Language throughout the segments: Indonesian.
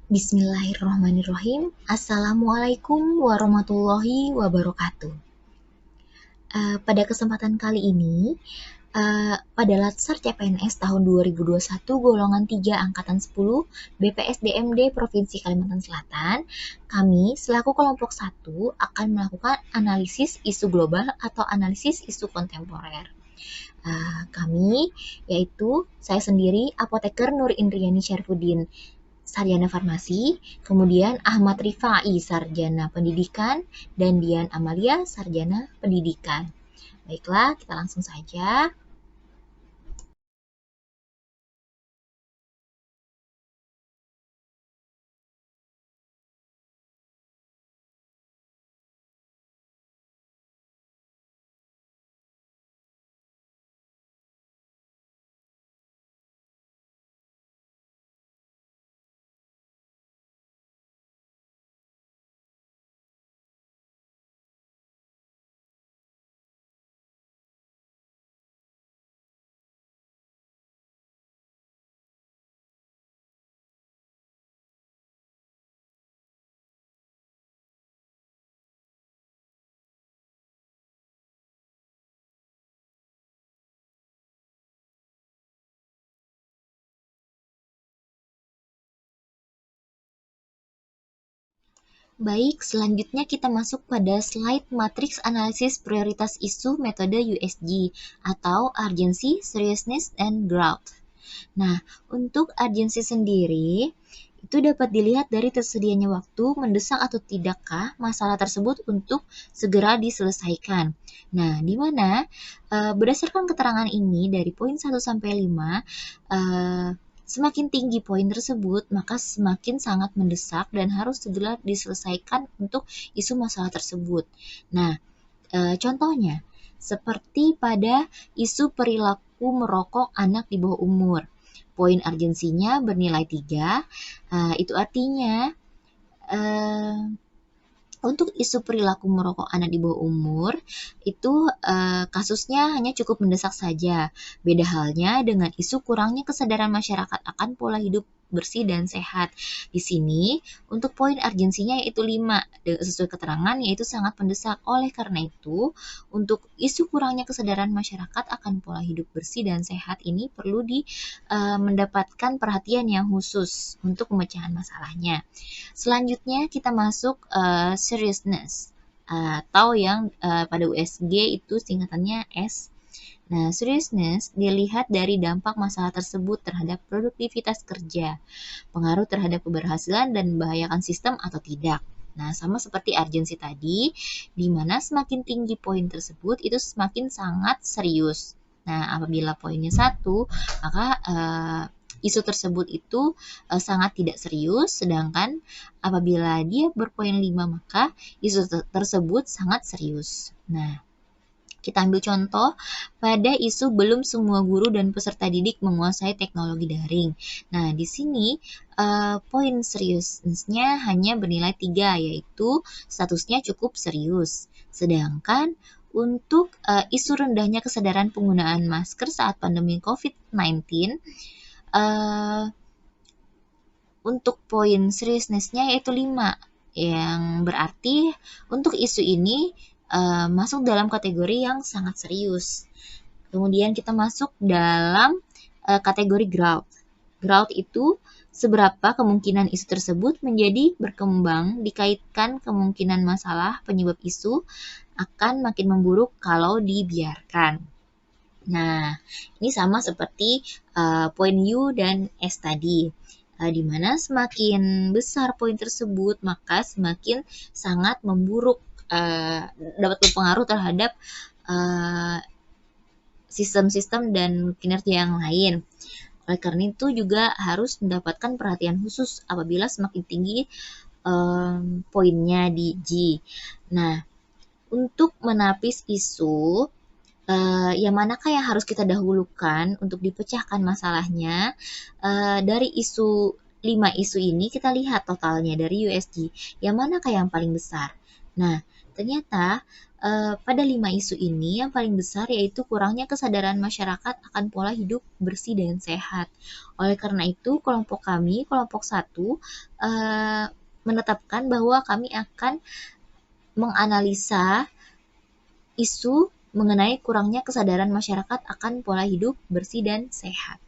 Bismillahirrahmanirrahim. Assalamualaikum warahmatullahi wabarakatuh. Pada kesempatan kali ini, pada Latsar CPNS tahun 2021 golongan 3 angkatan 10 BPSDMD Provinsi Kalimantan Selatan, kami selaku kelompok 1 akan melakukan analisis isu global atau analisis isu kontemporer. Kami yaitu saya sendiri apoteker Nur Indriani Syarifuddin, sarjana farmasi, kemudian Ahmad Rifai, sarjana pendidikan, dan Dian Amalia, sarjana pendidikan. Baiklah, kita langsung saja. Baik, selanjutnya kita masuk pada slide matriks analisis prioritas isu metode USG atau Urgency, Seriousness, and Growth. Nah, untuk urgensi sendiri, itu dapat dilihat dari tersedianya waktu, mendesak atau tidakkah masalah tersebut untuk segera diselesaikan. Nah, di mana berdasarkan keterangan ini dari poin 1 sampai 5, semakin tinggi poin tersebut, maka semakin sangat mendesak dan harus segera diselesaikan untuk isu masalah tersebut. Nah, contohnya, seperti pada isu perilaku merokok anak di bawah umur. Poin urgensinya bernilai 3, itu artinya untuk isu perilaku merokok anak di bawah umur, itu kasusnya hanya cukup mendesak saja. Beda halnya dengan isu kurangnya kesadaran masyarakat akan pola hidup bersih dan sehat. Di sini, untuk poin urgensinya yaitu 5, sesuai keterangan yaitu sangat mendesak. Oleh karena itu, untuk isu kurangnya kesadaran masyarakat akan pola hidup bersih dan sehat ini perlu mendapatkan perhatian yang khusus untuk pemecahan masalahnya. Selanjutnya kita masuk seriousness atau yang pada USG itu singkatannya S. Nah, seriousness dilihat dari dampak masalah tersebut terhadap produktivitas kerja, pengaruh terhadap keberhasilan dan membahayakan sistem atau tidak. Nah, sama seperti urgensi tadi, di mana semakin tinggi poin tersebut itu semakin sangat serius. Nah, apabila poinnya 1, maka isu tersebut itu sangat tidak serius, sedangkan apabila dia berpoin 5, maka isu tersebut sangat serius. Nah, kita ambil contoh pada isu belum semua guru dan peserta didik menguasai teknologi daring. Nah, di sini poin seriusnya hanya bernilai 3, yaitu statusnya cukup serius. Sedangkan untuk isu rendahnya kesadaran penggunaan masker saat pandemi COVID-19, untuk poin seriousness-nya yaitu 5, yang berarti untuk isu ini masuk dalam kategori yang sangat serius. Kemudian kita masuk dalam kategori growth. Growth itu seberapa kemungkinan isu tersebut menjadi berkembang dikaitkan kemungkinan masalah penyebab isu akan makin memburuk kalau dibiarkan. Nah, ini sama seperti poin U dan S tadi. Di mana semakin besar poin tersebut, maka semakin sangat memburuk, dapat berpengaruh terhadap sistem-sistem dan kinerja yang lain. Oleh karena itu juga harus mendapatkan perhatian khusus apabila semakin tinggi poinnya di G. Nah, untuk menapis isu, yang manakah yang harus kita dahulukan untuk dipecahkan masalahnya? Dari 5 isu ini kita lihat totalnya dari USG, yang manakah yang paling besar? Nah, ternyata pada 5 isu ini yang paling besar yaitu kurangnya kesadaran masyarakat akan pola hidup bersih dan sehat. Oleh karena itu, kelompok kami, kelompok 1, menetapkan bahwa kami akan menganalisa isu mengenai kurangnya kesadaran masyarakat akan pola hidup bersih dan sehat.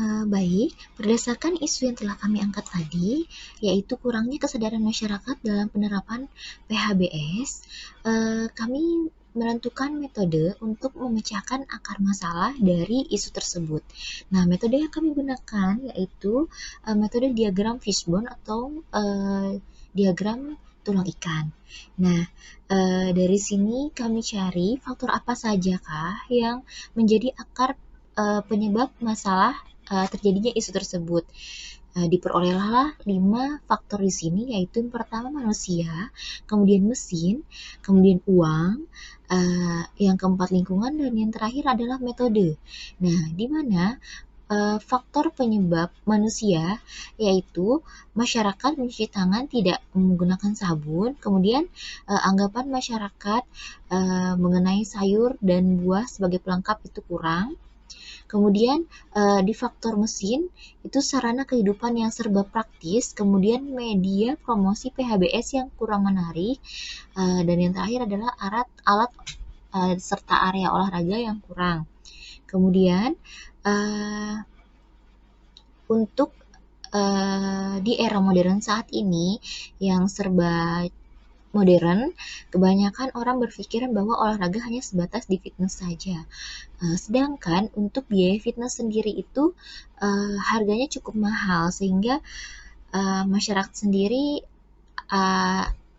Baik, berdasarkan isu yang telah kami angkat tadi, yaitu kurangnya kesadaran masyarakat dalam penerapan PHBS, kami menentukan metode untuk memecahkan akar masalah dari isu tersebut. Nah, metode yang kami gunakan yaitu metode diagram fishbone atau diagram tulang ikan. Nah, dari sini kami cari faktor apa sajakah yang menjadi akar penyebab masalah terjadinya isu tersebut. Diperolehlah 5 faktor di sini, yaitu yang pertama manusia, kemudian mesin, kemudian uang, yang keempat lingkungan, dan yang terakhir adalah metode. Nah, di mana faktor penyebab manusia yaitu masyarakat mencuci tangan tidak menggunakan sabun, kemudian anggapan masyarakat mengenai sayur dan buah sebagai pelengkap itu kurang. Kemudian di faktor mesin itu sarana kehidupan yang serba praktis, kemudian media promosi PHBS yang kurang menarik, dan yang terakhir adalah alat serta area olahraga yang kurang. Kemudian untuk di era modern saat ini yang serba modern, kebanyakan orang berpikiran bahwa olahraga hanya sebatas di fitness saja. Sedangkan untuk biaya fitness sendiri itu harganya cukup mahal, sehingga masyarakat sendiri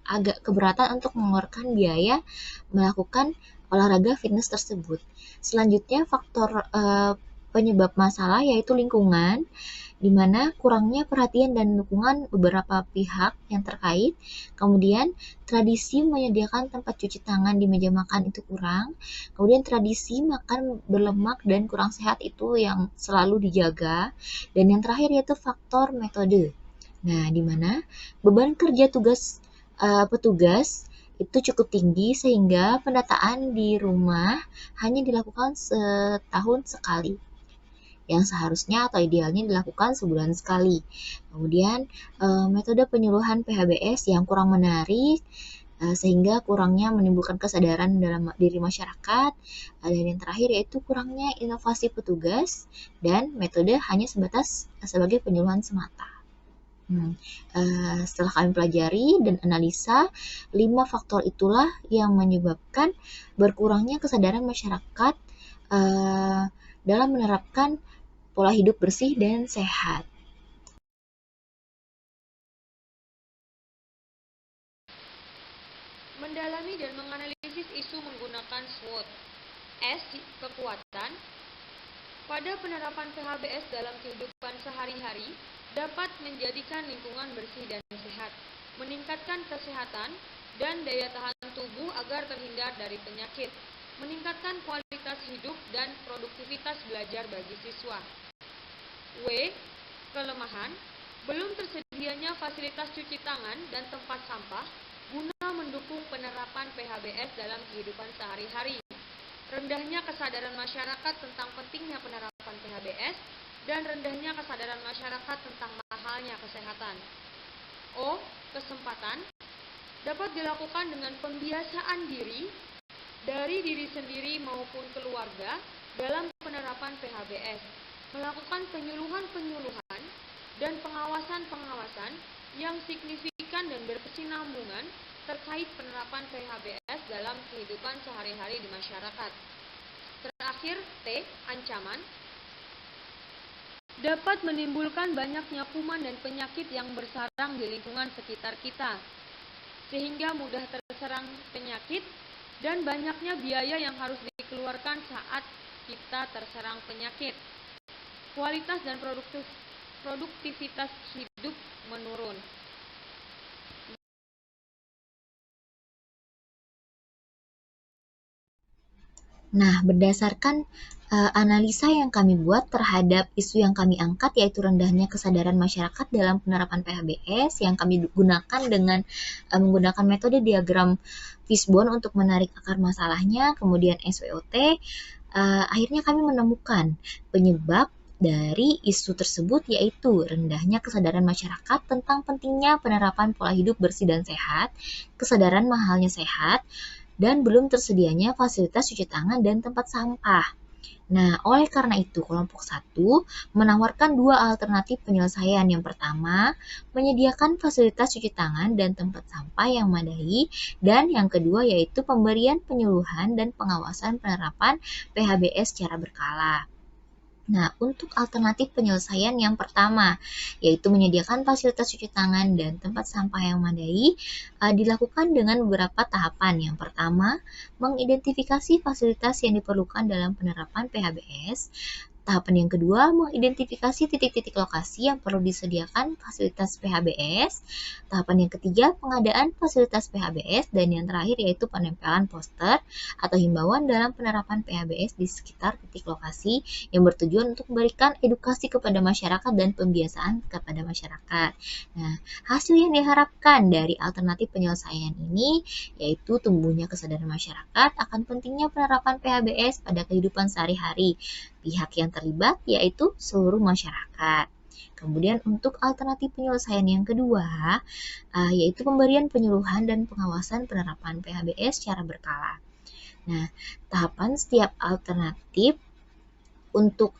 agak keberatan untuk mengeluarkan biaya melakukan olahraga fitness tersebut. Selanjutnya faktor penyebab masalah yaitu lingkungan, di mana kurangnya perhatian dan dukungan beberapa pihak yang terkait. Kemudian tradisi menyediakan tempat cuci tangan di meja makan itu kurang. Kemudian tradisi makan berlemak dan kurang sehat itu yang selalu dijaga. Dan yang terakhir yaitu faktor metode. Nah, di mana beban kerja petugas itu cukup tinggi sehingga pendataan di rumah hanya dilakukan setahun sekali, yang seharusnya atau idealnya dilakukan sebulan sekali. Kemudian metode penyuluhan PHBS yang kurang menarik, sehingga kurangnya menimbulkan kesadaran dalam diri masyarakat. Dan yang terakhir yaitu kurangnya inovasi petugas dan metode hanya sebagai penyuluhan semata. Setelah kami pelajari dan analisa, 5 faktor itulah yang menyebabkan berkurangnya kesadaran masyarakat dalam menerapkan pola hidup bersih dan sehat. Mendalami dan menganalisis isu menggunakan SWOT. S. Kekuatan. Pada penerapan PHBS dalam kehidupan sehari-hari, dapat menjadikan lingkungan bersih dan sehat, meningkatkan kesehatan dan daya tahan tubuh agar terhindar dari penyakit, meningkatkan kualitas hidup dan produktivitas belajar bagi siswa. W. Kelemahan. Belum tersedianya fasilitas cuci tangan dan tempat sampah guna mendukung penerapan PHBS dalam kehidupan sehari-hari. Rendahnya kesadaran masyarakat tentang pentingnya penerapan PHBS dan rendahnya kesadaran masyarakat tentang mahalnya kesehatan. O. Kesempatan. Dapat dilakukan dengan pembiasaan diri dari diri sendiri maupun keluarga dalam penerapan PHBS, melakukan penyuluhan-penyuluhan dan pengawasan-pengawasan yang signifikan dan berkesinambungan terkait penerapan PHBS dalam kehidupan sehari-hari di masyarakat. Terakhir, T. Ancaman. Dapat menimbulkan banyaknya kuman dan penyakit yang bersarang di lingkungan sekitar kita, sehingga mudah terserang penyakit dan banyaknya biaya yang harus dikeluarkan saat kita terserang penyakit. Kualitas dan produktivitas hidup menurun. Nah, berdasarkan Analisa yang kami buat terhadap isu yang kami angkat yaitu rendahnya kesadaran masyarakat dalam penerapan PHBS yang kami gunakan dengan menggunakan metode diagram fishbone untuk menarik akar masalahnya, kemudian SWOT. Akhirnya kami menemukan penyebab dari isu tersebut yaitu rendahnya kesadaran masyarakat tentang pentingnya penerapan pola hidup bersih dan sehat, kesadaran mahalnya sehat, dan belum tersedianya fasilitas cuci tangan dan tempat sampah. Nah, oleh karena itu, kelompok 1 menawarkan dua alternatif penyelesaian. Yang pertama, menyediakan fasilitas cuci tangan dan tempat sampah yang memadai, dan yang kedua yaitu pemberian penyuluhan dan pengawasan penerapan PHBS secara berkala. Nah, untuk alternatif penyelesaian yang pertama, yaitu menyediakan fasilitas cuci tangan dan tempat sampah yang memadai, dilakukan dengan beberapa tahapan. Yang pertama, mengidentifikasi fasilitas yang diperlukan dalam penerapan PHBS. Tahapan yang kedua, mengidentifikasi titik-titik lokasi yang perlu disediakan fasilitas PHBS. Tahapan yang ketiga, pengadaan fasilitas PHBS. Dan yang terakhir yaitu penempelan poster atau himbauan dalam penerapan PHBS di sekitar titik lokasi yang bertujuan untuk memberikan edukasi kepada masyarakat dan pembiasaan kepada masyarakat. Nah, hasil yang diharapkan dari alternatif penyelesaian ini yaitu tumbuhnya kesadaran masyarakat akan pentingnya penerapan PHBS pada kehidupan sehari-hari. Pihak yang terlibat yaitu seluruh masyarakat. Kemudian untuk alternatif penyelesaian yang kedua, yaitu pemberian penyuluhan dan pengawasan penerapan PHBS secara berkala. Nah, tahapan setiap alternatif untuk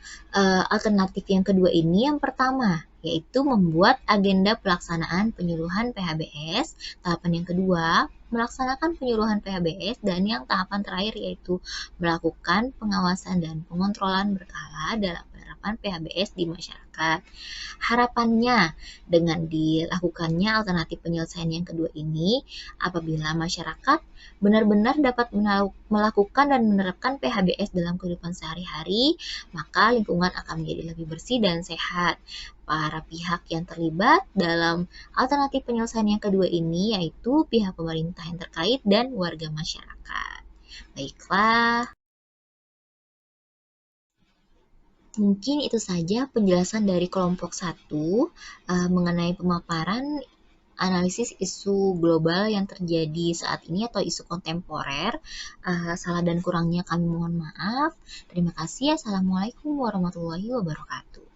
alternatif yang kedua ini yang pertama, yaitu membuat agenda pelaksanaan penyuluhan PHBS. Tahapan yang kedua, melaksanakan penyuluhan PHBS, dan yang tahapan terakhir yaitu melakukan pengawasan dan pengontrolan berkala dalam penerapan PHBS di masyarakat. Harapannya dengan dilakukannya alternatif penyelesaian yang kedua ini, apabila masyarakat benar-benar dapat melakukan dan menerapkan PHBS dalam kehidupan sehari-hari, maka lingkungan akan menjadi lebih bersih dan sehat. Para pihak yang terlibat dalam alternatif penyelesaian yang kedua ini yaitu pihak pemerintah yang terkait dan warga masyarakat. Baiklah, mungkin itu saja penjelasan dari kelompok 1 mengenai pemaparan analisis isu global yang terjadi saat ini atau isu kontemporer. Salah dan kurangnya kami mohon maaf. Terima kasih. Assalamualaikum warahmatullahi wabarakatuh.